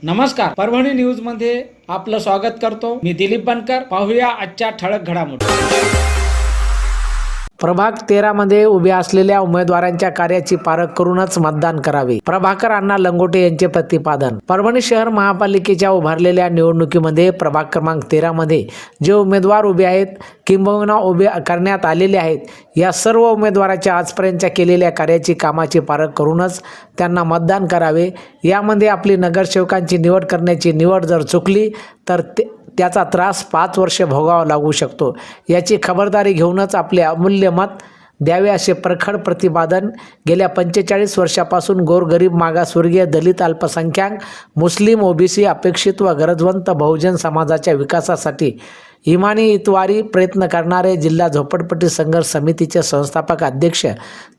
नमस्कार, परभणी न्यूज मध्ये आपलं स्वागत करतो। मी दिलीप बनकर। पाहूया आजच्या ठळक घडामोडी। प्रभाग 13 मध्ये उभ्या असलेल्या उमेदवारांच्या कार्याची पारख करूनच मतदान करावे, प्रभाकर अण्णा लंगोटे यांचे प्रतिपादन। परभणी शहर महापालिकेच्या उभारलेल्या निवडणुकीमध्ये प्रभाग क्रमांक 13 मध्ये जे उमेदवार उभे आहेत किंबहुना उभे करण्यात आलेले आहेत, या सर्व उमेदवाराच्या आजपर्यंतच्या केलेल्या कार्याची कामाची पारख करूनच त्यांना मतदान करावे। यामध्ये आपली नगरसेवकांची निवड करण्याची निवड जर चुकली तर त्याचा त्रास 5 वर्षे भोगावा लागू शकतो। याची खबरदारी घेऊनच आपले अमूल्य मत द्यावे असे प्रखर प्रतिपादन गेल्या 45 वर्षापासून गोरगरीब, मागासवर्गीय, दलित, अल्पसंख्याक, मुस्लिम, ओबीसी, अपेक्षित व गरजवंत बहुजन समाजाच्या विकासासाठी इमानी इतवारी प्रयत्न करणारे जिल्हा झोपडपट्टी संघर्ष समितीचे संस्थापक अध्यक्ष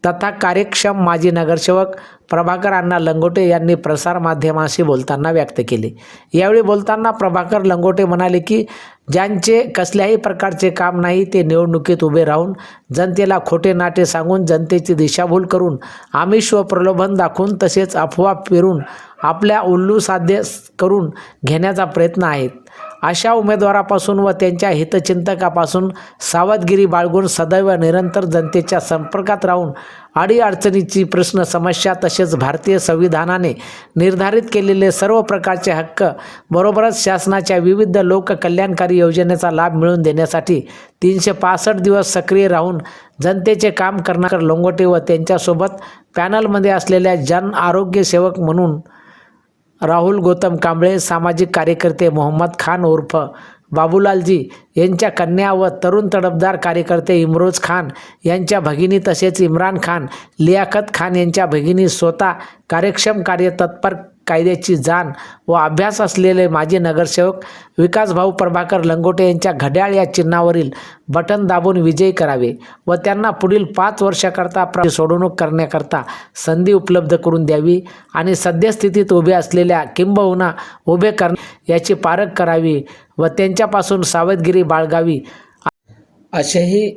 तथा कार्यक्षम माजी नगरसेवक प्रभाकर अण्णा लंगोटे यांनी प्रसार माध्यमांशी बोलताना व्यक्त केले। यावेळी बोलताना प्रभाकर लंगोटे म्हणाले की ज्यांचे कसल्याही प्रकारचे काम नाही ते निवडणुकीत उभे राहून जनतेला खोटे नाटे सांगून जनतेची दिशाभूल करून आमिष व प्रलोभन दाखवून तसेच अफवा पेरून आपल्या उल्लू साध्य करून घेण्याचा प्रयत्न आहेत। अशा उमेदवारापासून व त्यांच्या हितचिंतकापासून सावधगिरी बाळगून सदैव निरंतर जनतेच्या संपर्कात राहून अडीअडचणीची प्रश्न, समस्या तसेच भारतीय संविधानाने निर्धारित केलेले सर्व प्रकारचे हक्क बरोबरच शासनाच्या विविध लोककल्याणकारी योजनेचा लाभ मिळवून देण्यासाठी 365 दिवस सक्रिय राहून जनतेचे काम करणारे लंगोटे व त्यांच्यासोबत पॅनलमध्ये असलेल्या जन आरोग्य सेवक म्हणून राहुल गौतम कांबळे, सामाजिक कार्यकर्ते मोहम्मद खान उर्फ बाबूलालजी यांच्या कन्या व तरुण तडफदार कार्यकर्ते इमरोज खान यांच्या भगिनी तसेच इम्रान खान, लियाकत खान यांच्या भगिनी, स्वतः कार्यक्षम, कार्यतत्पर, कायद्याची जाण व अभ्यास असलेले माजी नगरसेवक विकासभाऊ प्रभाकर लंगोटे यांच्या घड्याळ या चिन्हावरील बटन दाबून विजयी करावे व त्यांना पुढील 5 वर्षाकरता सोडवणूक करण्याकरता संधी उपलब्ध करून द्यावी आणि सद्यस्थितीत उभे असलेल्या किंबहुना उभे याची पारख करावी व त्यांच्यापासून सावधगिरी बाळगावी असेही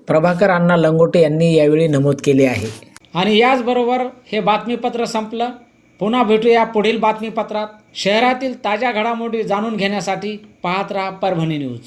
प्रभाकर अण्णा लंगोटे यांनी यावेळी नमूद केले आहे। आणि याचबरोबर हे बातमीपत्र संपलं। पुन्हा भेटूया पुढील बातमीपत्रात। शहरातील ताज्या घडामोडी जाणून घेण्यासाठी पाहत रहा परभणी न्यूज।